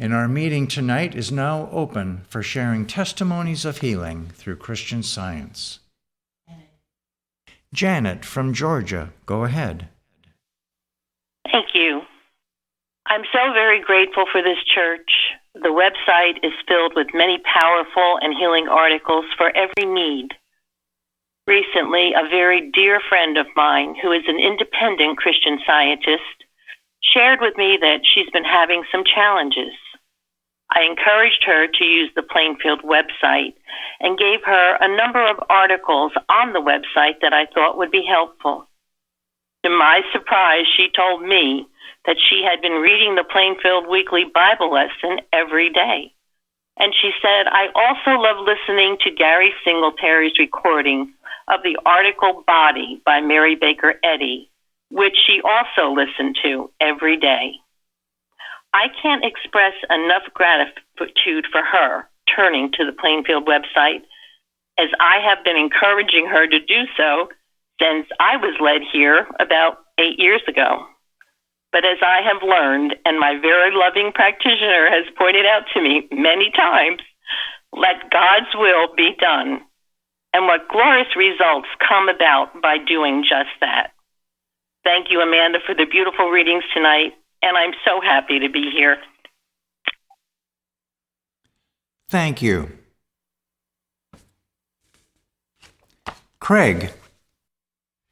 And our meeting tonight is now open for sharing testimonies of healing through Christian Science. Janet from Georgia, go ahead. Thank you. I'm so very grateful for this church. The website is filled with many powerful and healing articles for every need. Recently, a very dear friend of mine, who is an independent Christian Scientist, shared with me that she's been having some challenges. I encouraged her to use the Plainfield website and gave her a number of articles on the website that I thought would be helpful. To my surprise, she told me that she had been reading the Plainfield Weekly Bible lesson every day. And she said, I also love listening to Gary Singletary's recording of the article Body by Mary Baker Eddy, which she also listened to every day. I can't express enough gratitude for her turning to the Plainfield website, as I have been encouraging her to do so since I was led here about 8 years ago. But as I have learned, and my very loving practitioner has pointed out to me many times, let God's will be done. And what glorious results come about by doing just that. Thank you, Amanda, for the beautiful readings tonight, and I'm so happy to be here. Thank you. Craig.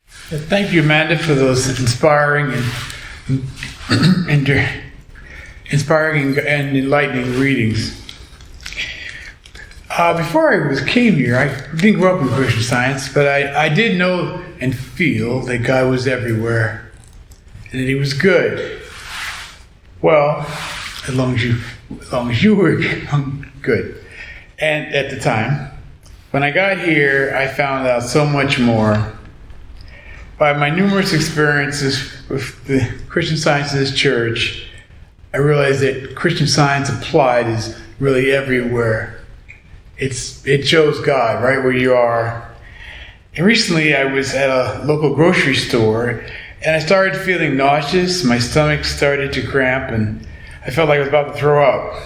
Thank you, Amanda, for those inspiring and enlightening readings. Before I came here, I didn't grow up in Christian Science, but I did know and feel that God was everywhere and that He was good. Well, as long as you were good. And at the time, when I got here, I found out so much more. By my numerous experiences with the Christian Science in this church, I realized that Christian Science applied is really everywhere. It shows God right where you are. And recently I was at a local grocery store and I started feeling nauseous. My stomach started to cramp and I felt like I was about to throw up.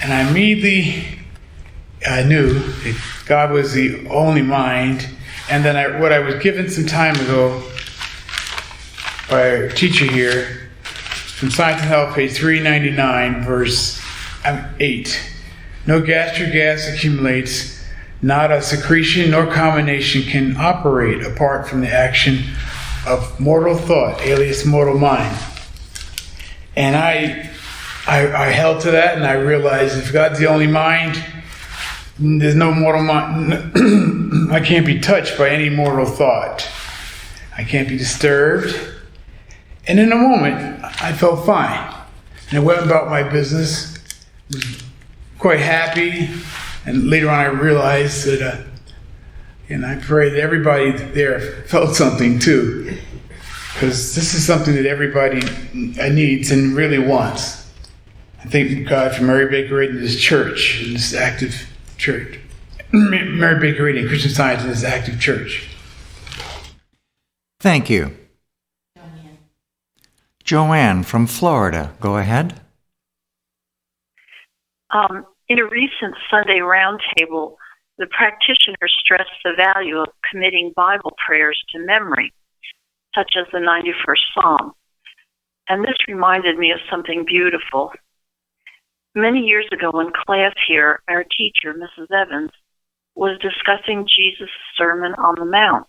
And I immediately knew that God was the only mind. And then what I was given some time ago by a teacher here from Science and Health, page 399, verse 8. No gastric gas accumulates, not a secretion nor combination can operate apart from the action of mortal thought, alias mortal mind. And I held to that, and I realized if God's the only mind, there's no mortal mind. I can't be touched by any mortal thought. I can't be disturbed. And in a moment, I felt fine. And I went about my business, was quite happy. And later on, I realized that, and I pray that everybody there felt something too. Because this is something that everybody needs and really wants. I thank God for Mary Baker Eddy and this church, and this active church. Mary Baker Eddy and Christian Science in this active church. Thank you. Joanne from Florida, go ahead. In a recent Sunday roundtable, the practitioner stressed the value of committing Bible prayers to memory, such as the 91st Psalm. And this reminded me of something beautiful. Many years ago in class here, our teacher, Mrs. Evans, was discussing Jesus' Sermon on the Mount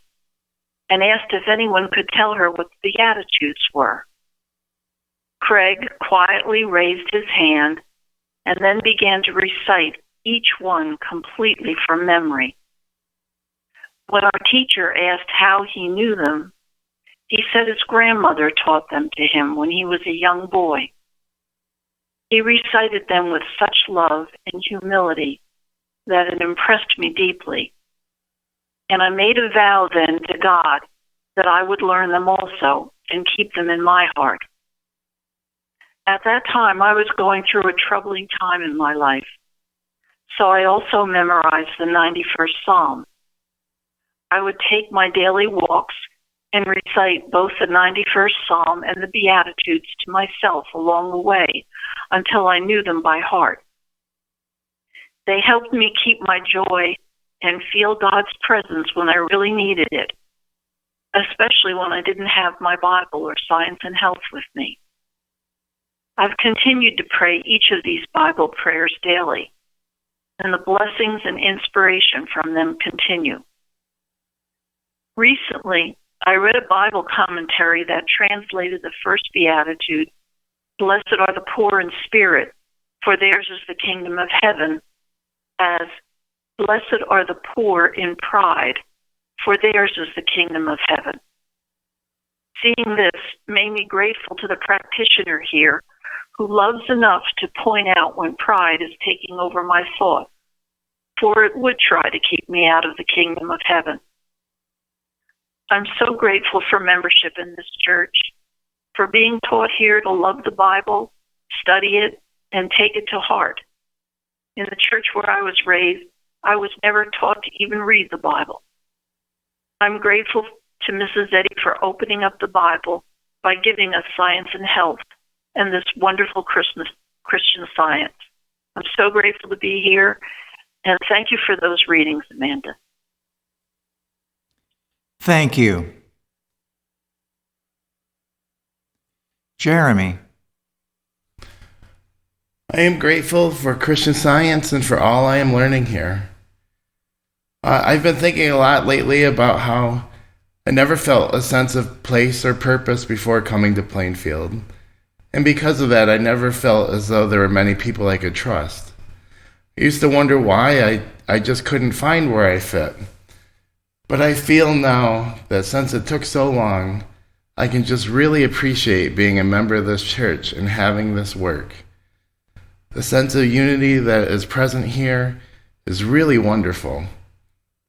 and asked if anyone could tell her what the Beatitudes were. Craig quietly raised his hand and then began to recite each one completely from memory. When our teacher asked how he knew them, he said his grandmother taught them to him when he was a young boy. He recited them with such love and humility that it impressed me deeply. And I made a vow then to God that I would learn them also and keep them in my heart. At that time, I was going through a troubling time in my life, so I also memorized the 91st Psalm. I would take my daily walks and recite both the 91st Psalm and the Beatitudes to myself along the way until I knew them by heart. They helped me keep my joy and feel God's presence when I really needed it, especially when I didn't have my Bible or Science and Health with me. I've continued to pray each of these Bible prayers daily, and the blessings and inspiration from them continue. Recently, I read a Bible commentary that translated the first Beatitude, "Blessed are the poor in spirit, for theirs is the kingdom of heaven," as "Blessed are the poor in pride, for theirs is the kingdom of heaven." Seeing this made me grateful to the practitioner here who loves enough to point out when pride is taking over my thought, for it would try to keep me out of the kingdom of heaven. I'm so grateful for membership in this church, for being taught here to love the Bible, study it, and take it to heart. In the church where I was raised, I was never taught to even read the Bible. I'm grateful to Mrs. Eddy for opening up the Bible by giving us Science and Health and this wonderful Christian Science. I'm so grateful to be here, and thank you for those readings, Amanda. Thank you. Jeremy. I am grateful for Christian Science and for all I am learning here. I've been thinking a lot lately about how I never felt a sense of place or purpose before coming to Plainfield. And because of that, I never felt as though there were many people I could trust. I used to wonder why I just couldn't find where I fit. But I feel now that since it took so long, I can just really appreciate being a member of this church and having this work. The sense of unity that is present here is really wonderful.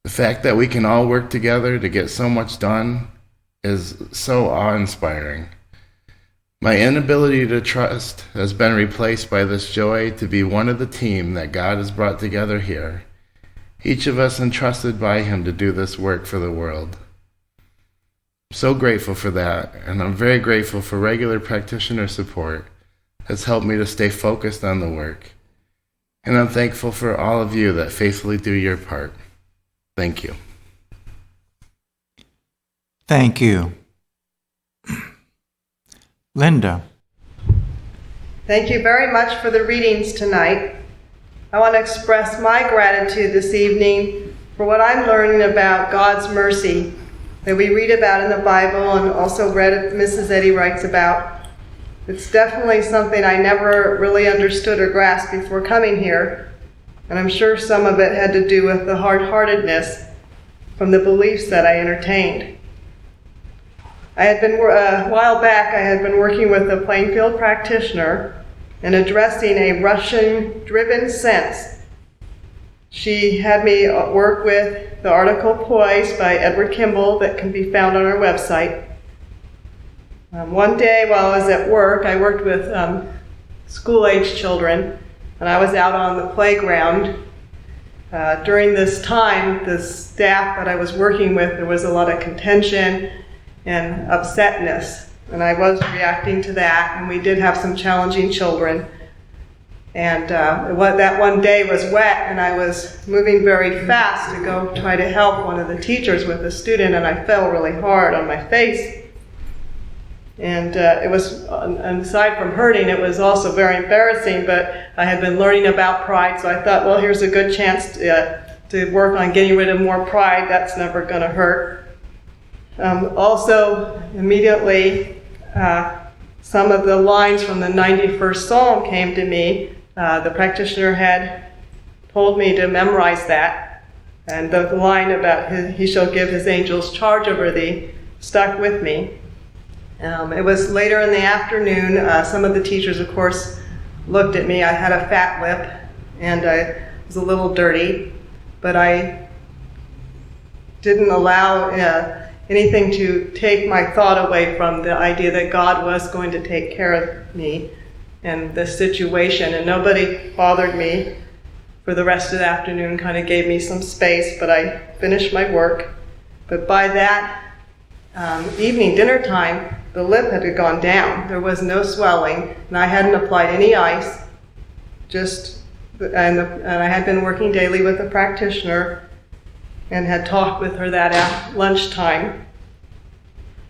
The fact that we can all work together to get so much done is so awe-inspiring. My inability to trust has been replaced by this joy to be one of the team that God has brought together here, each of us entrusted by Him to do this work for the world. I'm so grateful for that, and I'm very grateful for regular practitioner support that's helped me to stay focused on the work. And I'm thankful for all of you that faithfully do your part. Thank you. Thank you. Linda. Thank you very much for the readings tonight. I want to express my gratitude this evening for what I'm learning about God's mercy that we read about in the Bible and also read Mrs. Eddy writes about. It's definitely something I never really understood or grasped before coming here, and I'm sure some of it had to do with the hard-heartedness from the beliefs that I entertained. A while back, I had been working with a Plainfield practitioner and addressing a Russian-driven sense. She had me work with the article Poised by Edward Kimball that can be found on our website. One day while I was at work, I worked with school-age children, and I was out on the playground. During this time, the staff that I was working with, there was a lot of contention and upsetness, and I was reacting to that, and we did have some challenging children. And that one day was wet, and I was moving very fast to go try to help one of the teachers with a student, and I fell really hard on my face. And it was, aside from hurting, it was also very embarrassing, but I had been learning about pride, so I thought, well, here's a good chance to work on getting rid of more pride. That's never going to hurt. Also, immediately, some of the lines from the 91st Psalm came to me. The practitioner had told me to memorize that, and the line about he shall give his angels charge over thee stuck with me. It was later in the afternoon. Some of the teachers, of course, looked at me. I had a fat lip, and I was a little dirty, but I didn't allow anything to take my thought away from the idea that God was going to take care of me and the situation, and nobody bothered me for the rest of the afternoon, kind of gave me some space, but I finished my work. But by that evening dinner time, the lip had gone down. There was no swelling, and I hadn't applied any ice. And I had been working daily with a practitioner and had talked with her that at lunchtime.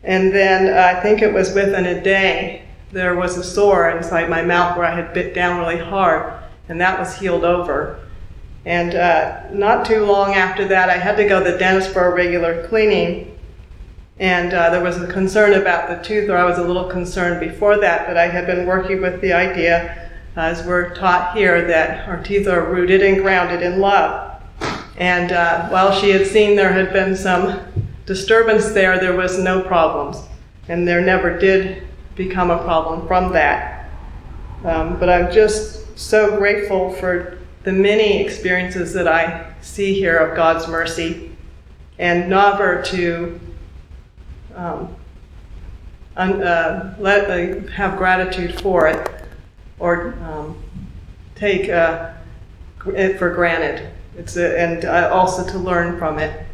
And then I think it was within a day, there was a sore inside my mouth where I had bit down really hard, and that was healed over. And not too long after that, I had to go to the dentist for a regular cleaning. And there was a concern about the tooth, or I was a little concerned before that, but I had been working with the idea, as we're taught here, that our teeth are rooted and grounded in love. And while she had seen there had been some disturbance there was no problems. And there never did become a problem from that. But I'm just so grateful for the many experiences that I see here of God's mercy, and never to have gratitude for it, or take it for granted. And also to learn from it.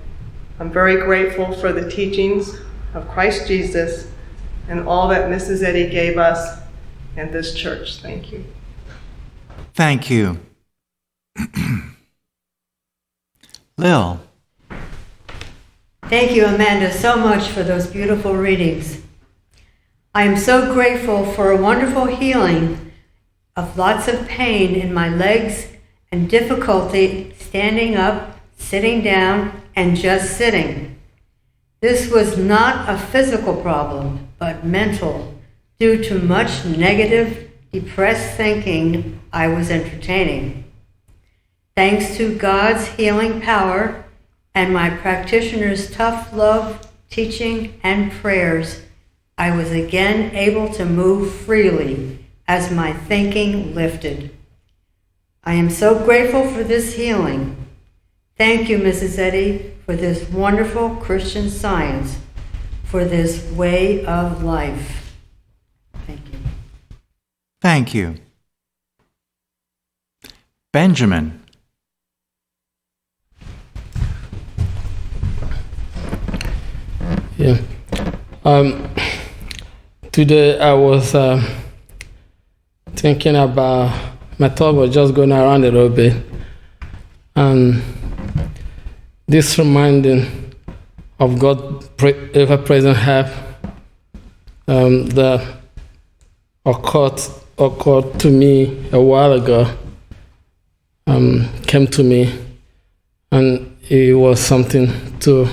I'm very grateful for the teachings of Christ Jesus and all that Mrs. Eddy gave us and this church. Thank you. Thank you. Lil. Thank you, Amanda, so much for those beautiful readings. I am so grateful for a wonderful healing of lots of pain in my legs and difficulty standing up, sitting down, and just sitting. This was not a physical problem, but mental, due to much negative, depressed thinking I was entertaining. Thanks to God's healing power and my practitioner's tough love, teaching, and prayers, I was again able to move freely as my thinking lifted. I am so grateful for this healing. Thank you, Mrs. Eddy, for this wonderful Christian Science, for this way of life. Thank you. Thank you. Benjamin. Yeah. Today I was thinking about, my thought was just going around a little bit, and this reminding of God's ever-present help that occurred to me a while ago, came to me, and it was something to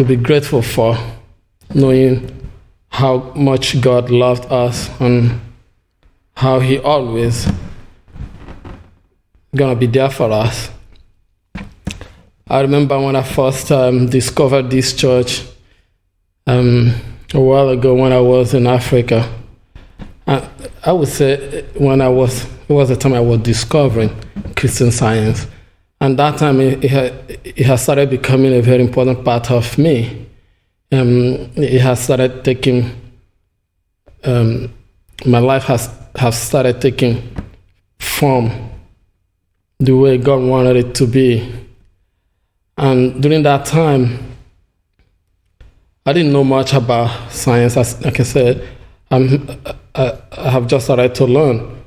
be grateful for, knowing how much God loved us and how He always gonna be there for us. I remember when I first discovered this church a while ago when I was in Africa. I would say it was the time I was discovering Christian Science. And that time it has started becoming a very important part of me. It has started taking, my life has started taking form the way God wanted it to be. And during that time, I didn't know much about science. Like I said, I have just started to learn.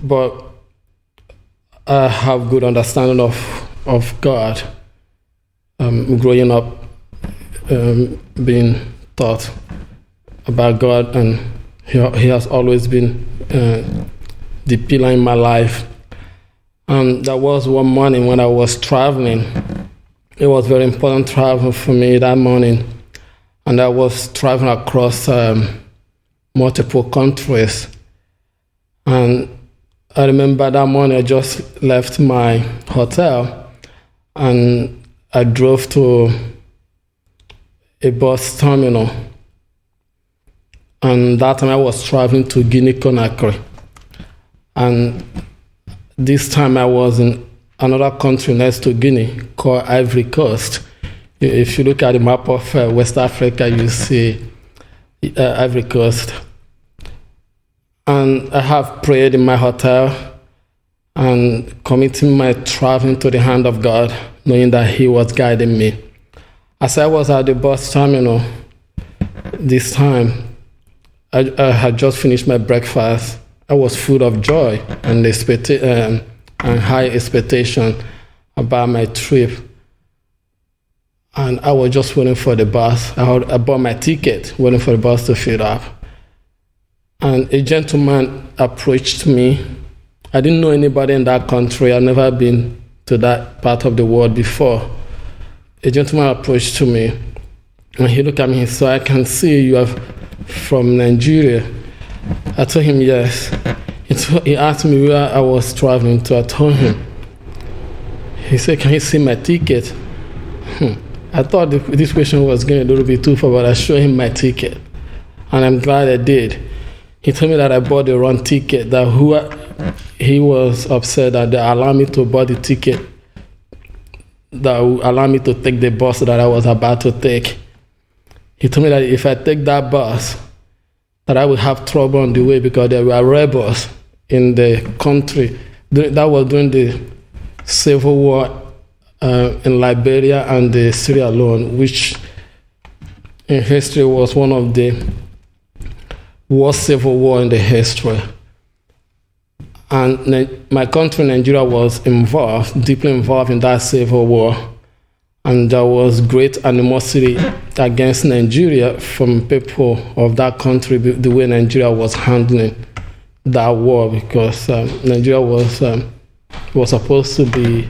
But I have good understanding of God, growing up, being taught about God, and He has always been the pillar in my life. And there was one morning when I was traveling. It was very important travel for me that morning, and I was traveling across multiple countries. And I remember that morning I just left my hotel and I drove to a bus terminal. And that time I was traveling to Guinea-Conakry. And this time I was in another country next to Guinea called Ivory Coast. If you look at the map of West Africa, you see Ivory Coast. And I have prayed in my hotel and committing my traveling to the hand of God, knowing that He was guiding me. As I was at the bus terminal this time, I had just finished my breakfast. I was full of joy and high expectation about my trip. And I was just waiting for the bus. I bought my ticket, waiting for the bus to fill up. And a gentleman approached me. I didn't know anybody in that country. I'd never been to that part of the world before. A gentleman approached to me, and he looked at me. So I can see you are from Nigeria. I told him yes. He asked me where I was traveling to. I told him. He said, "Can you see my ticket?" I thought this question was going a little bit too far, but I showed him my ticket, and I'm glad I did. He told me that I bought the wrong ticket, he was upset that they allowed me to buy the ticket that would allow me to take the bus that I was about to take. He told me that if I take that bus, that I would have trouble on the way because there were rebels in the country. That was during the civil war in Liberia and the Sierra Leone, which in history was one of the worst civil war in the history. And my country, Nigeria, was deeply involved in that civil war. And there was great animosity against Nigeria from people of that country, the way Nigeria was handling that war, because Nigeria was supposed to be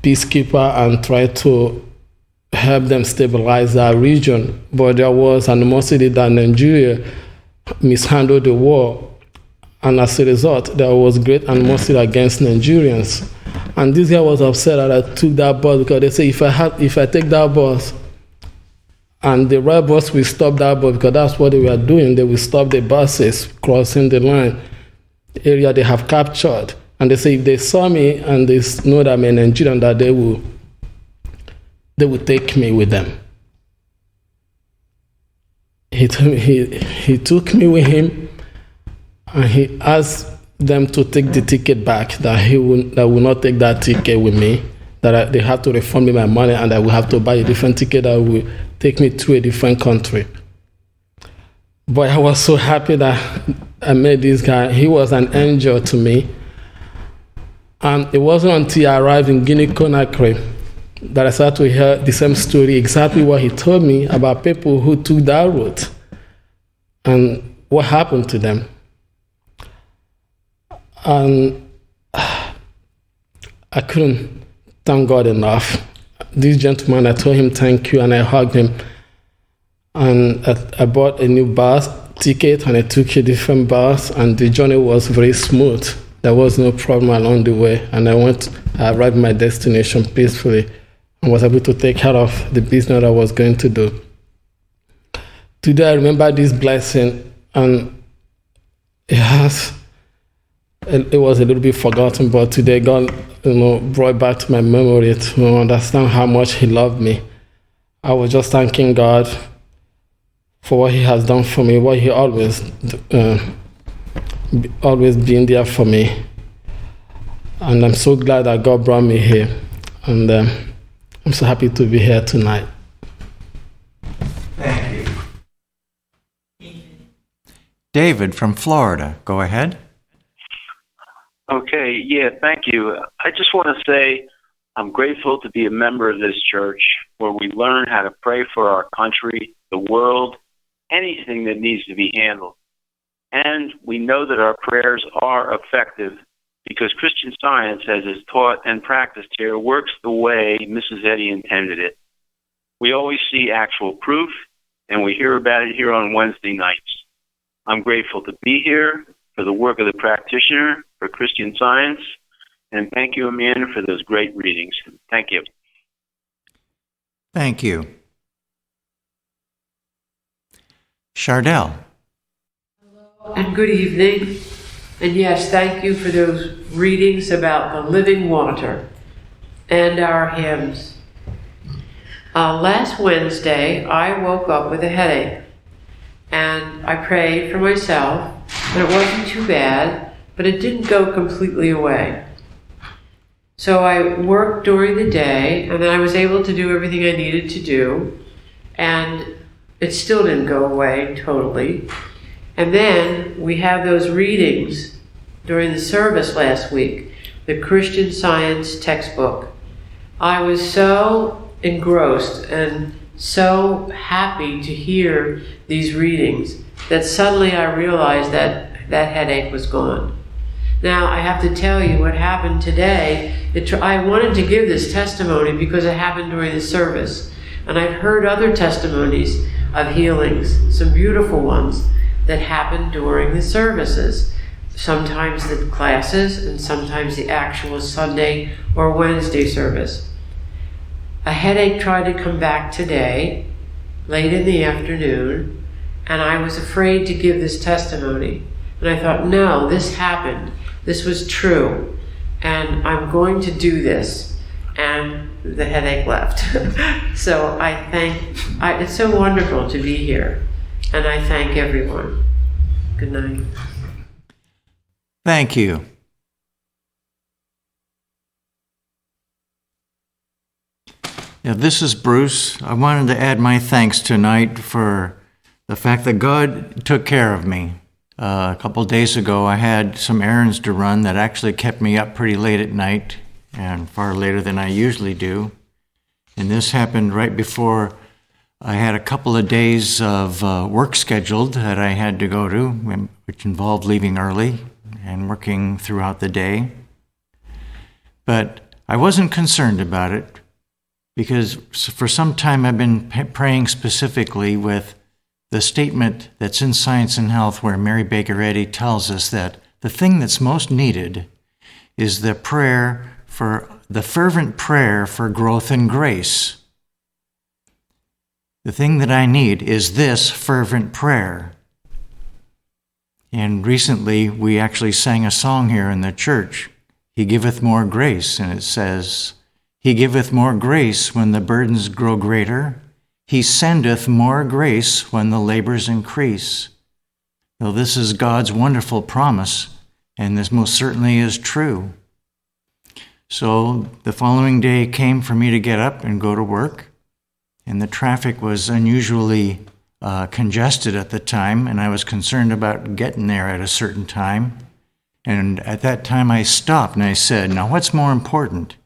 peacekeeper and try to help them stabilize that region. But there was animosity that Nigeria mishandled the war. And as a result, there was great animosity against Nigerians. And this guy was upset that I took that bus because they say if I take that bus and the rebels will stop that bus, because that's what they were doing, they will stop the buses crossing the line, the area they have captured. And they say if they saw me and they know that I'm a Nigerian, that they will take me with them. He took me with him, and he asked them to take the ticket back, that will not take that ticket with me, that they have to refund me my money, and I will have to buy a different ticket that will take me to a different country. But I was so happy that I met this guy. He was an angel to me. And it wasn't until I arrived in Guinea-Conakry that I started to hear the same story, exactly what he told me about people who took that route and what happened to them. And I couldn't thank God enough. This gentleman, I told him thank you, and I hugged him. And I bought a new bus ticket, and I took a different bus, and the journey was very smooth. There was no problem along the way, and I arrived at my destination peacefully and was able to take care of the business I was going to do. Today I remember this blessing, and it was a little bit forgotten, but today God brought back to my memory to understand how much He loved me. I was just thanking God for what He has done for me, what He always been there for me. And I'm so glad that God brought me here. And I'm so happy to be here tonight. Thank you. David from Florida, go ahead. Okay, thank you. I just want to say I'm grateful to be a member of this church where we learn how to pray for our country, the world, anything that needs to be handled. And we know that our prayers are effective because Christian Science, as is taught and practiced here, works the way Mrs. Eddy intended it. We always see actual proof, and we hear about it here on Wednesday nights. I'm grateful to be here for the work of the practitioner, for Christian Science, and thank you, Amanda, for those great readings. Thank you. Thank you. Chardell. And good evening. And yes, thank you for those readings about the living water and our hymns. Last Wednesday, I woke up with a headache, and I prayed for myself, and it wasn't too bad, but it didn't go completely away. So I worked during the day, and then I was able to do everything I needed to do, and it still didn't go away totally. And then we had those readings during the service last week, the Christian Science textbook. I was so engrossed and so happy to hear these readings that suddenly I realized that that headache was gone. Now, I have to tell you what happened today. I wanted to give this testimony because it happened during the service. And I've heard other testimonies of healings, some beautiful ones, that happened during the services. Sometimes the classes and sometimes the actual Sunday or Wednesday service. A headache tried to come back today, late in the afternoon, and I was afraid to give this testimony. And I thought, no, this happened. This was true. And I'm going to do this. And the headache left. So it's so wonderful to be here. And I thank everyone. Good night. Thank you. Yeah, this is Bruce. I wanted to add my thanks tonight for the fact that God took care of me. A couple of days ago, I had some errands to run that actually kept me up pretty late at night, and far later than I usually do. And this happened right before I had a couple of days of work scheduled that I had to go to, which involved leaving early and working throughout the day. But I wasn't concerned about it because for some time I've been praying specifically with the statement that's in Science and Health where Mary Baker Eddy tells us that the thing that's most needed is the fervent prayer for growth and grace. The thing that I need is this fervent prayer. And recently we actually sang a song here in the church, He giveth more grace, and it says, He giveth more grace when the burdens grow greater. He sendeth more grace when the labors increase. Now, this is God's wonderful promise, and this most certainly is true. So the following day came for me to get up and go to work, and the traffic was unusually congested at the time, and I was concerned about getting there at a certain time. And at that time I stopped and I said, now what's more important?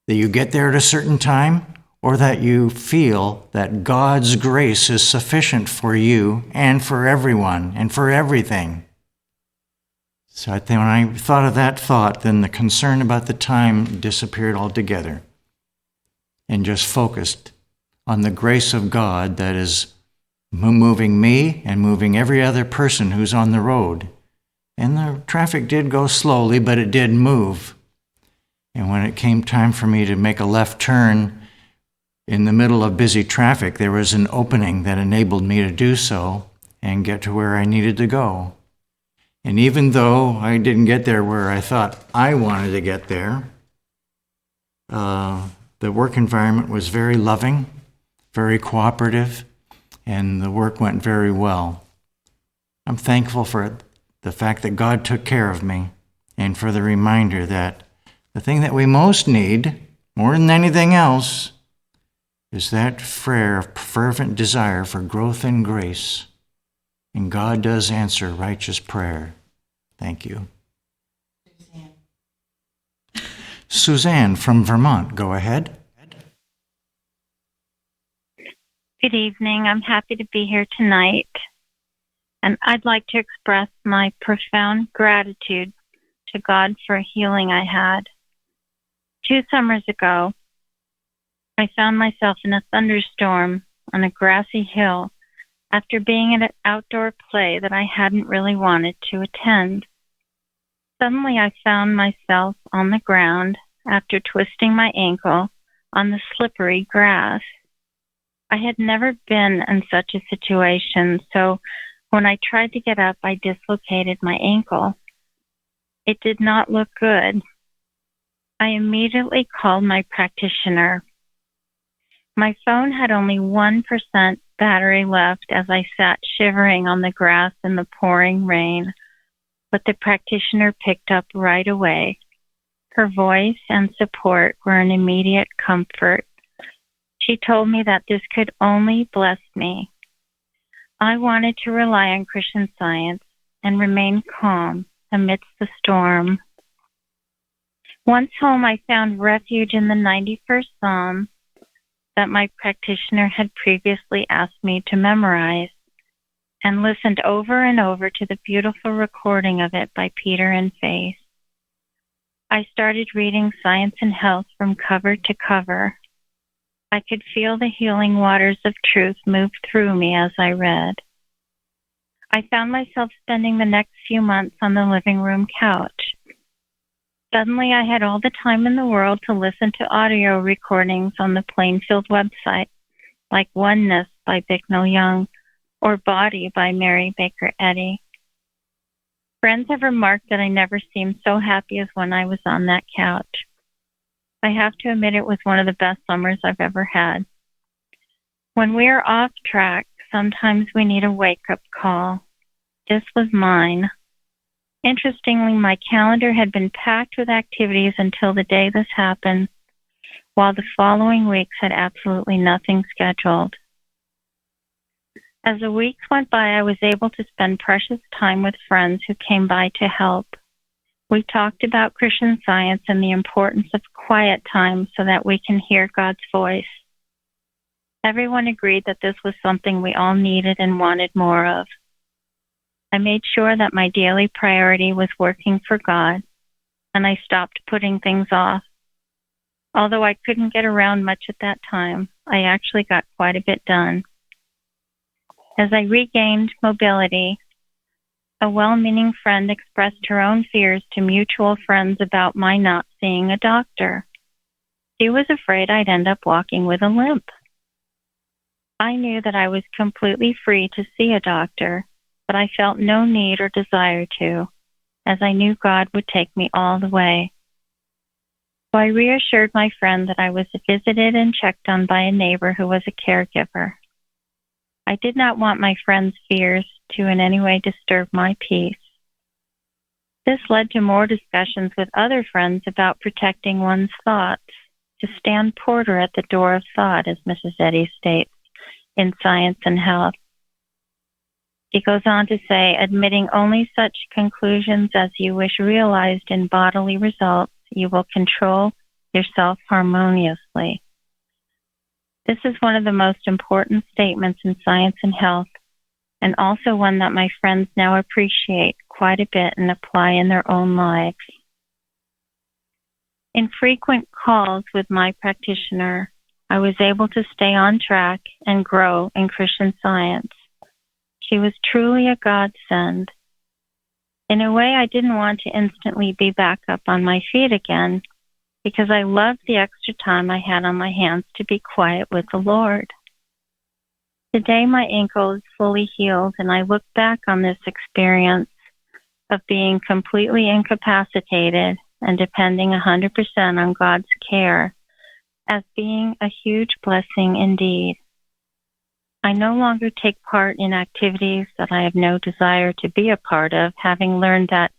That you get there at a certain time, or that you feel that God's grace is sufficient for you and for everyone and for everything? So I think when I thought of that thought, then the concern about the time disappeared altogether and just focused on the grace of God that is moving me and moving every other person who's on the road. And the traffic did go slowly, but it did move. And when it came time for me to make a left turn in the middle of busy traffic, there was an opening that enabled me to do so and get to where I needed to go. And even though I didn't get there where I thought I wanted to get there, the work environment was very loving, very cooperative, and the work went very well. I'm thankful for the fact that God took care of me and for the reminder that the thing that we most need, more than anything else, is that fervent desire for growth and grace. And God does answer righteous prayer. Thank you. Suzanne from Vermont, go ahead. Good evening. I'm happy to be here tonight. And I'd like to express my profound gratitude to God for a healing I had. 2 summers ago, I found myself in a thunderstorm on a grassy hill after being at an outdoor play that I hadn't really wanted to attend. Suddenly I found myself on the ground after twisting my ankle on the slippery grass. I had never been in such a situation, so when I tried to get up, I dislocated my ankle. It did not look good. I immediately called my practitioner. My phone had only 1% battery left as I sat shivering on the grass in the pouring rain, but the practitioner picked up right away. Her voice and support were an immediate comfort. She told me that this could only bless me. I wanted to rely on Christian Science and remain calm amidst the storm. Once home, I found refuge in the 91st Psalm that my practitioner had previously asked me to memorize, and listened over and over to the beautiful recording of it by Peter and Faith. I started reading Science and Health from cover to cover. I could feel the healing waters of truth move through me as I read. I found myself spending the next few months on the living room couch. Suddenly, I had all the time in the world to listen to audio recordings on the Plainfield website, like Oneness by Bicknell Young or Body by Mary Baker Eddy. Friends have remarked that I never seemed so happy as when I was on that couch. I have to admit it was one of the best summers I've ever had. When we are off track, sometimes we need a wake-up call. This was mine. Interestingly, my calendar had been packed with activities until the day this happened, while the following weeks had absolutely nothing scheduled. As the weeks went by, I was able to spend precious time with friends who came by to help. We talked about Christian Science and the importance of quiet time so that we can hear God's voice. Everyone agreed that this was something we all needed and wanted more of. I made sure that my daily priority was working for God, and I stopped putting things off. Although I couldn't get around much at that time, I actually got quite a bit done. As I regained mobility, a well-meaning friend expressed her own fears to mutual friends about my not seeing a doctor. She was afraid I'd end up walking with a limp. I knew that I was completely free to see a doctor, but I felt no need or desire to, as I knew God would take me all the way. So I reassured my friend that I was visited and checked on by a neighbor who was a caregiver. I did not want my friend's fears to in any way disturb my peace. This led to more discussions with other friends about protecting one's thoughts, to stand porter at the door of thought, as Mrs. Eddy states in Science and Health. He goes on to say, admitting only such conclusions as you wish realized in bodily results, you will control yourself harmoniously. This is one of the most important statements in Science and Health, and also one that my friends now appreciate quite a bit and apply in their own lives. In frequent calls with my practitioner, I was able to stay on track and grow in Christian Science. She was truly a godsend. In a way, I didn't want to instantly be back up on my feet again, because I loved the extra time I had on my hands to be quiet with the Lord. Today, my ankle is fully healed, and I look back on this experience of being completely incapacitated and depending 100% on God's care as being a huge blessing indeed. I no longer take part in activities that I have no desire to be a part of, having learned that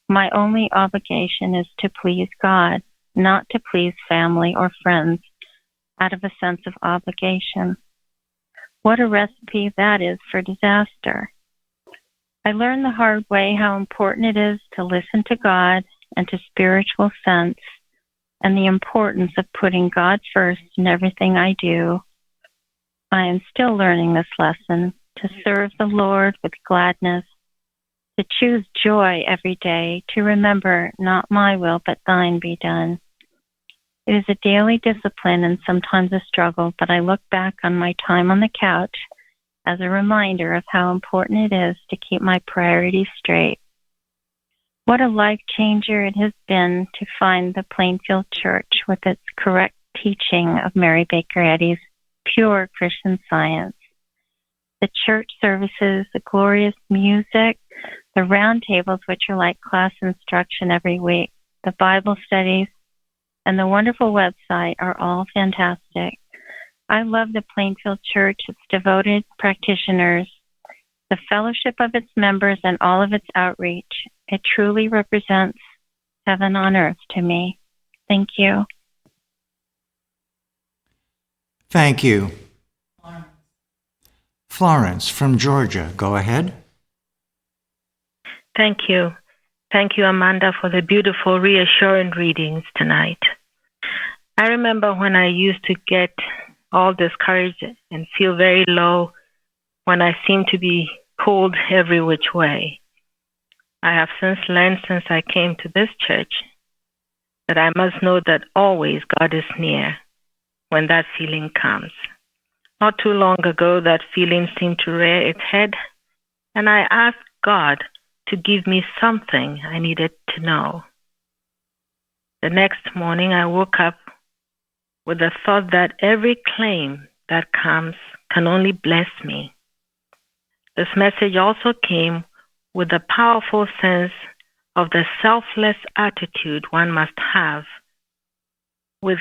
my only obligation is to please God, not to please family or friends out of a sense of obligation. What a recipe that is for disaster. I learned the hard way how important it is to listen to God and to spiritual sense, and the importance of putting God first in everything I do. I am still learning this lesson, to serve the Lord with gladness, to choose joy every day, to remember not my will but thine be done. It is a daily discipline and sometimes a struggle, but I look back on my time on the couch as a reminder of how important it is to keep my priorities straight. What a life changer it has been to find the Plainfield Church with its correct teaching of Mary Baker Eddy's pure Christian Science. The church services, the glorious music, the round tables, which are like class instruction every week, the Bible studies, and the wonderful website are all fantastic. I love the Plainfield Church, its devoted practitioners, the fellowship of its members, and all of its outreach. It truly represents heaven on earth to me. Thank you. Thank you. Florence from Georgia, go ahead. Thank you. Thank you, Amanda, for the beautiful, reassuring readings tonight. I remember when I used to get all discouraged and feel very low when I seemed to be pulled every which way. I have since learned, since I came to this church, that I must know that always God is near when that feeling comes. Not too long ago, that feeling seemed to rear its head, and I asked God to give me something I needed to know. The next morning, I woke up with the thought that every claim that comes can only bless me. This message also came with a powerful sense of the selfless attitude one must have with,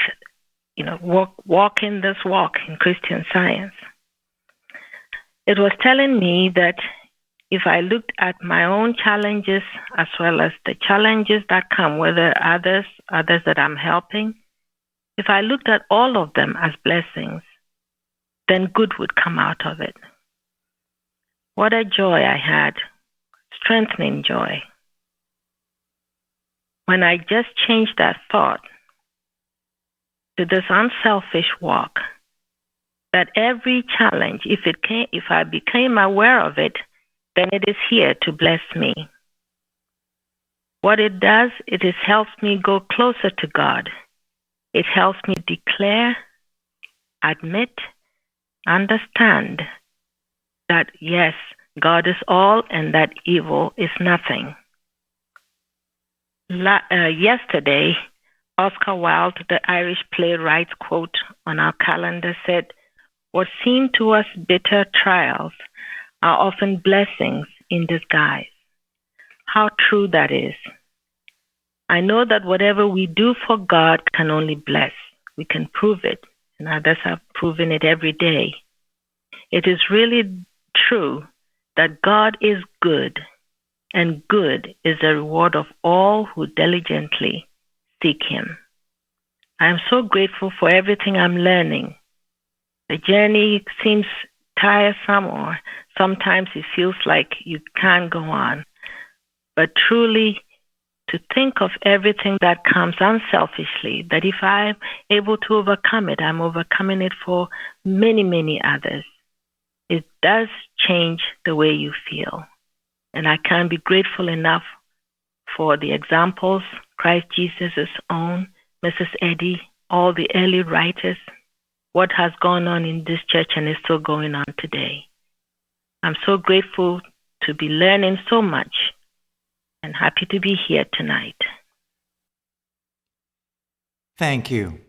walking this walk in Christian Science. It was telling me that if I looked at my own challenges as well as the challenges that come, whether others that I'm helping, if I looked at all of them as blessings, then good would come out of it. What a joy I had, strengthening joy. When I just changed that thought to this unselfish walk, that every challenge, if I became aware of it, then it is here to bless me. What it does, it helps me go closer to God. It helps me declare, admit, understand that yes, God is all and that evil is nothing. Yesterday, Oscar Wilde, the Irish playwright's quote on our calendar said, "What seem to us bitter trials are often blessings in disguise." How true that is. I know that whatever we do for God can only bless. We can prove it, and others have proven it every day. It is really true that God is good, and good is the reward of all who diligently seek Him. I am so grateful for everything I'm learning. The journey seems tiresome, or sometimes it feels like you can't go on. But truly, to think of everything that comes unselfishly, that if I'm able to overcome it, I'm overcoming it for many, many others. It does change the way you feel. And I can't be grateful enough for the examples, Christ Jesus' own, Mrs. Eddy, all the early writers, what has gone on in this church and is still going on today. I'm so grateful to be learning so much and happy to be here tonight. Thank you.